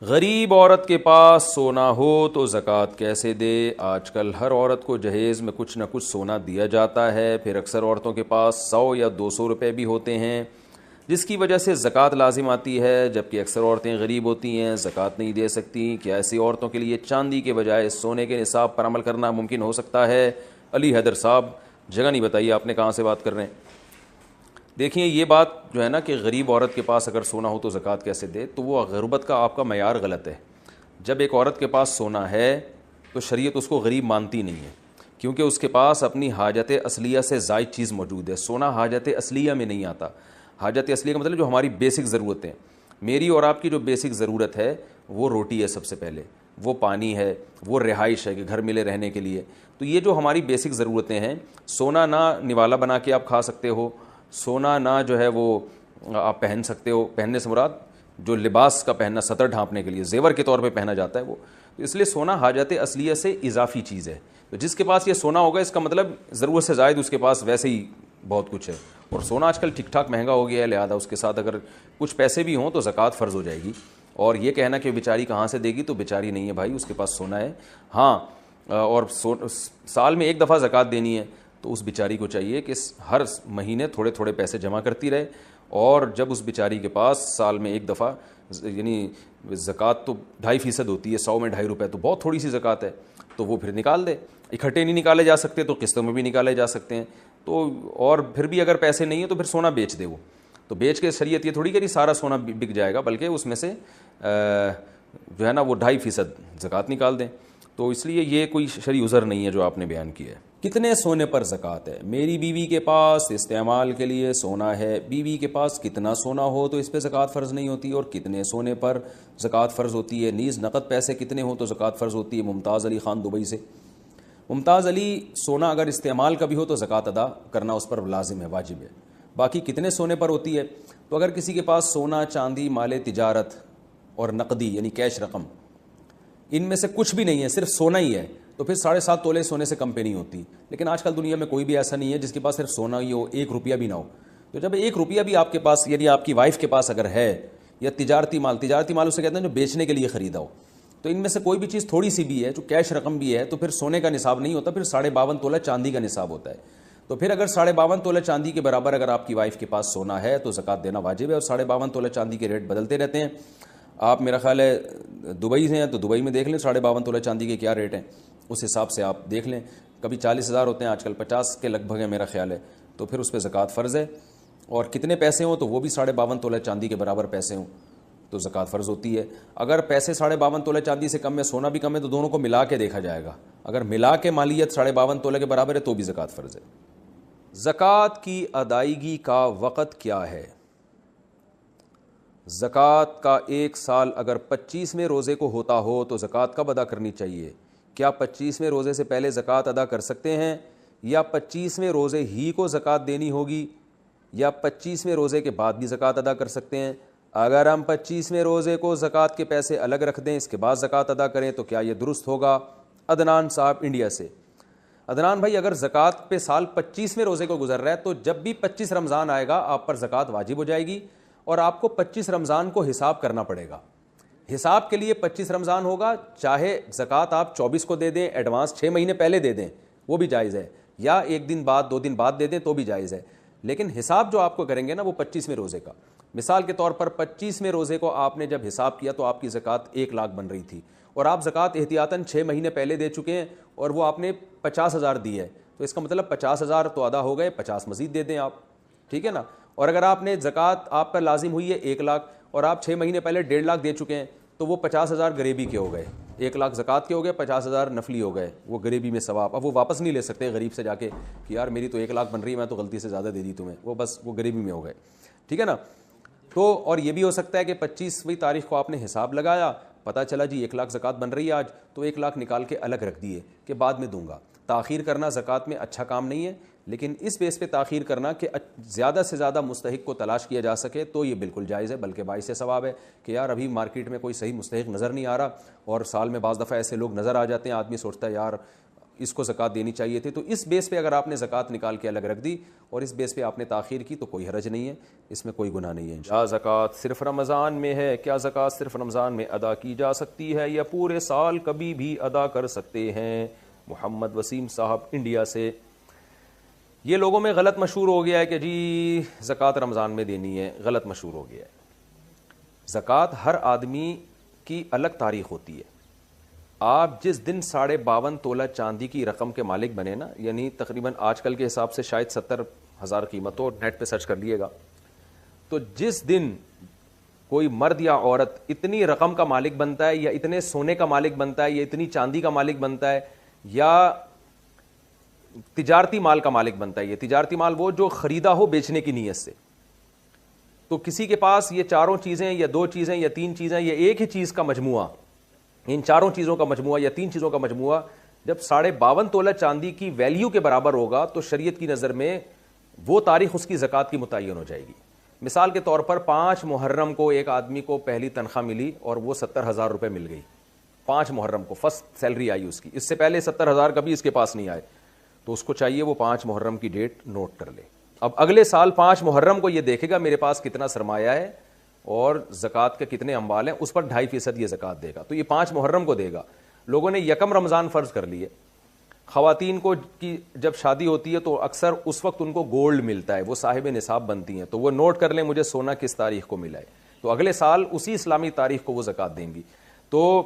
غریب عورت کے پاس سونا ہو تو زکوٰۃ کیسے دے؟ آج کل ہر عورت کو جہیز میں کچھ نہ کچھ سونا دیا جاتا ہے، پھر اکثر عورتوں کے پاس 100 یا 200 روپے بھی ہوتے ہیں، جس کی وجہ سے زکوٰۃ لازم آتی ہے، جبکہ اکثر عورتیں غریب ہوتی ہیں، زکوٰۃ نہیں دے سکتی۔ کیا ایسی عورتوں کے لیے چاندی کے بجائے سونے کے نصاب پر عمل کرنا ممکن ہو سکتا ہے؟ علی حیدر صاحب، جگہ نہیں بتائیے آپ نے کہاں سے بات کر رہے ہیں؟ دیکھیں، یہ بات جو ہے نا کہ غریب عورت کے پاس اگر سونا ہو تو زکوٰۃ کیسے دے، تو وہ غربت کا آپ کا معیار غلط ہے۔ جب ایک عورت کے پاس سونا ہے تو شریعت اس کو غریب مانتی نہیں ہے، کیونکہ اس کے پاس اپنی حاجت اصلیہ سے زائد چیز موجود ہے۔ سونا حاجت اصلیہ میں نہیں آتا۔ حاجت اصلیہ کا مطلب جو ہماری بیسک ضرورتیں، میری اور آپ کی جو بیسک ضرورت ہے وہ روٹی ہے، سب سے پہلے وہ پانی ہے، وہ رہائش ہے کہ گھر ملے رہنے کے لیے۔ تو یہ جو ہماری بیسک ضرورتیں ہیں، سونا نہ نوالا بنا کے آپ کھا سکتے ہو، سونا نہ جو ہے وہ آپ پہن سکتے ہو، پہننے سے مراد جو لباس کا پہننا، سطر ڈھانپنے کے لیے زیور کے طور پہ پہنا جاتا ہے وہ، تو اس لیے سونا حاجت اصلیہ سے اضافی چیز ہے۔ تو جس کے پاس یہ سونا ہوگا اس کا مطلب ضرورت سے زائد اس کے پاس ویسے ہی بہت کچھ ہے، اور سونا آج کل ٹھیک ٹھاک مہنگا ہو گیا ہے، لہٰذا اس کے ساتھ اگر کچھ پیسے بھی ہوں تو زکوٰۃ فرض ہو جائے گی۔ اور یہ کہنا کہ بیچاری کہاں سے دے گی، تو بیچاری نہیں ہے بھائی، اس کے پاس سونا ہے۔ ہاں، اور سال میں ایک دفعہ زکوٰۃ دینی ہے، تو اس بیچاری کو چاہیے کہ ہر مہینے تھوڑے تھوڑے پیسے جمع کرتی رہے، اور جب اس بیچاری کے پاس سال میں ایک دفعہ، یعنی زکوٰۃ تو 2.5% ہوتی ہے، 100 میں 2.5 روپے تو بہت تھوڑی سی زکوٰۃ ہے، تو وہ پھر نکال دے۔ اکٹھے نہیں نکالے جا سکتے تو قسطوں میں بھی نکالے جا سکتے ہیں، تو اور پھر بھی اگر پیسے نہیں ہیں تو پھر سونا بیچ دے وہ، تو بیچ کے شریعت یہ تھوڑی کہ سارا سونا بک جائے گا، بلکہ اس میں سے جو ہے نا وہ 2.5% زکوٰۃ نکال دیں۔ تو اس لیے یہ کوئی شرعی عذر نہیں ہے جو آپ نے بیان کیا ہے۔ کتنے سونے پر زکوٰۃ ہے؟ میری بیوی کے پاس استعمال کے لیے سونا ہے۔ بیوی کے پاس کتنا سونا ہو تو اس پہ زکوٰۃ فرض نہیں ہوتی، اور کتنے سونے پر زکوٰۃ فرض ہوتی ہے؟ نیز نقد پیسے کتنے ہوں تو زکوٰۃ فرض ہوتی ہے؟ ممتاز علی خان دبئی سے۔ ممتاز علی، سونا اگر استعمال کا بھی ہو تو زکوٰۃ ادا کرنا اس پر لازم ہے، واجب ہے۔ باقی کتنے سونے پر ہوتی ہے، تو اگر کسی کے پاس سونا، چاندی، مال تجارت اور نقدی یعنی کیش رقم، ان میں سے کچھ بھی نہیں ہے، صرف سونا ہی ہے، تو پھر 7.5 تولے سونے سے کم پہ نہیں ہوتی۔ لیکن آج کل دنیا میں کوئی بھی ایسا نہیں ہے جس کے پاس صرف سونا ہی ہو، 1 روپیہ بھی نہ ہو۔ تو جب 1 روپیہ بھی آپ کے پاس، یعنی آپ کی وائف کے پاس اگر ہے، یا تجارتی مال اسے کہتے ہیں جو بیچنے کے لیے خریدا ہو، تو ان میں سے کوئی بھی چیز تھوڑی سی بھی ہے، جو کیش رقم بھی ہے، تو پھر سونے کا نصاب نہیں ہوتا، پھر 52.5 تولہ چاندی کا نصاب ہوتا ہے۔ تو پھر اگر 52.5 تولہ چاندی کے برابر اگر آپ کی وائف کے پاس سونا ہے تو زکوٰۃ دینا واجب ہے، اور 52.5 تولہ چاندی کے ریٹ بدلتے رہتے ہیں۔ آپ میرا خیال ہے دبئی سے ہیں تو دبئی میں دیکھ لیں 52.5 تولہ چاندی کے کیا ریٹ ہیں، اس حساب سے آپ دیکھ لیں۔ کبھی 40,000 ہوتے ہیں، آج کل 50 کے لگ بھگ ہے میرا خیال ہے، تو پھر اس پہ زکوٰۃ فرض ہے۔ اور کتنے پیسے ہوں تو وہ بھی 52.5 تولہ چاندی کے برابر پیسے ہوں تو زکوٰۃ فرض ہوتی ہے۔ اگر پیسے 52.5 تولہ چاندی سے کم ہے، سونا بھی کم ہے، تو دونوں کو ملا کے دیکھا جائے گا۔ اگر ملا کے مالیت 52.5 تولہ کے برابر ہے تو بھی زکوٰۃ فرض ہے۔ زکوٰۃ کی ادائیگی کا وقت کیا ہے؟ زکوٰۃ کا ایک سال اگر 25ویں روزے کو ہوتا ہو تو زکوٰۃ کب ادا کرنی چاہیے؟ کیا 25ویں روزے سے پہلے زکوٰۃ ادا کر سکتے ہیں، یا 25ویں روزے ہی کو زکوٰۃ دینی ہوگی، یا 25ویں روزے کے بعد بھی زکوٰۃ ادا کر سکتے ہیں؟ اگر ہم 25ویں روزے کو زکوٰۃ کے پیسے الگ رکھ دیں، اس کے بعد زکوٰۃ ادا کریں تو کیا یہ درست ہوگا؟ عدنان صاحب انڈیا سے۔ عدنان بھائی، اگر زکوٰۃ پہ سال 25ویں روزے کو گزر رہا ہے تو جب بھی 25 رمضان آئے گا آپ پر زکوٰۃ واجب ہو جائے گی، اور آپ کو 25 رمضان کو حساب کرنا پڑے گا۔ حساب کے لیے 25 رمضان ہوگا، چاہے زکوٰۃ آپ 24 کو دے دیں، ایڈوانس 6 مہینے پہلے دے دیں، وہ بھی جائز ہے، یا 1 دن بعد 2 دن بعد دے دیں تو بھی جائز ہے، لیکن حساب جو آپ کو کریں گے نا وہ 25ویں روزے کا۔ مثال کے طور پر 25ویں روزے کو آپ نے جب حساب کیا تو آپ کی زکوٰۃ 1 لاکھ بن رہی تھی، اور آپ زکوٰۃ احتیاطاً 6 مہینے پہلے دے چکے ہیں، اور وہ آپ نے 50,000 دی ہے، تو اس کا مطلب 50,000 تو ادا ہو گئے، 50 مزید دے دیں آپ، ٹھیک ہے نا۔ اور اگر آپ نے زکوٰۃ آپ پر لازم ہوئی ہے 1 لاکھ، اور آپ 6 مہینے پہلے 1.5 لاکھ دے چکے ہیں، تو وہ 50,000 غریبی کے ہو گئے، 1 لاکھ زکوٰۃ کے ہو گئے، 50,000 نفلی ہو گئے، وہ غریبی میں ثواب۔ اب وہ واپس نہیں لے سکتے غریب سے جا کے کہ یار میری تو 1 لاکھ بن رہی ہے، میں تو غلطی سے زیادہ دے دی تمہیں، وہ بس وہ غریبی میں ہو گئے، ٹھیک ہے نا۔ تو اور یہ بھی ہو سکتا ہے کہ 25ویں تاریخ کو آپ نے حساب لگایا، پتہ چلا جی 1 لاکھ زکوٰۃ بن رہی ہے آج، تو 1 لاکھ نکال کے الگ رکھ دیے کہ بعد میں دوں گا۔ تاخیر کرنا زکوٰۃ میں اچھا کام نہیں ہے، لیکن اس بیس پہ تاخیر کرنا کہ زیادہ سے زیادہ مستحق کو تلاش کیا جا سکے تو یہ بالکل جائز ہے، بلکہ باعث ثواب ہے کہ یار ابھی مارکیٹ میں کوئی صحیح مستحق نظر نہیں آ رہا، اور سال میں بعض دفعہ ایسے لوگ نظر آ جاتے ہیں، آدمی سوچتا ہے یار اس کو زکوٰۃ دینی چاہیے تھی. تو اس بیس پہ اگر آپ نے زکوٰۃ نکال کے الگ رکھ دی اور اس بیس پہ آپ نے تاخیر کی تو کوئی حرج نہیں ہے, اس میں کوئی گناہ نہیں ہے. کیا زکوٰۃ صرف رمضان میں ہے؟ کیا زکوٰۃ صرف رمضان میں ادا کی جا سکتی ہے یا پورے سال کبھی بھی ادا کر سکتے ہیں؟ محمد وسیم صاحب انڈیا سے. یہ لوگوں میں غلط مشہور ہو گیا ہے کہ جی زکوٰۃ رمضان میں دینی ہے, غلط مشہور ہو گیا ہے. زکوٰۃ ہر آدمی کی الگ تاریخ ہوتی ہے. آپ جس دن 52.5 تولہ چاندی کی رقم کے مالک بنے نا, یعنی تقریباً آج کل کے حساب سے شاید 70,000 قیمت ہو, نیٹ پہ سرچ کر لیے گا, تو جس دن کوئی مرد یا عورت اتنی رقم کا مالک بنتا ہے یا اتنے سونے کا مالک بنتا ہے یا اتنی چاندی کا مالک بنتا ہے یا تجارتی مال کا مالک بنتا ہے, یہ تجارتی مال وہ جو خریدا ہو بیچنے کی نیت سے, تو کسی کے پاس یہ چاروں چیزیں یا 2 چیزیں یا 3 چیزیں یا ایک ہی چیز کا مجموعہ, ان چاروں چیزوں کا مجموعہ یا 3 چیزوں کا مجموعہ جب 52.5 تولہ چاندی کی ویلیو کے برابر ہوگا تو شریعت کی نظر میں وہ تاریخ اس کی زکوٰۃ کی متعین ہو جائے گی. مثال کے طور پر 5 محرم کو ایک آدمی کو پہلی تنخواہ ملی اور وہ 70,000 روپے مل گئی. 5 محرم کو فرسٹ سیلری آئی اس کی, اس سے پہلے 70,000 کبھی اس کے پاس نہیں آئے, تو اس کو چاہیے وہ 5 محرم کی ڈیٹ نوٹ کر لے. اب اگلے سال 5 محرم کو یہ دیکھے گا میرے پاس کتنا سرمایہ ہے اور زکوٰۃ کے کتنے اموال ہیں, اس پر 2.5% یہ زکوٰۃ دے گا. تو یہ 5 محرم کو دے گا. لوگوں نے یکم رمضان فرض کر لیے. خواتین کو کی جب شادی ہوتی ہے تو اکثر اس وقت ان کو گولڈ ملتا ہے, وہ صاحب نصاب بنتی ہیں, تو وہ نوٹ کر لیں مجھے سونا کس تاریخ کو ملا ہے, تو اگلے سال اسی اسلامی تاریخ کو وہ زکوٰۃ دیں گی. تو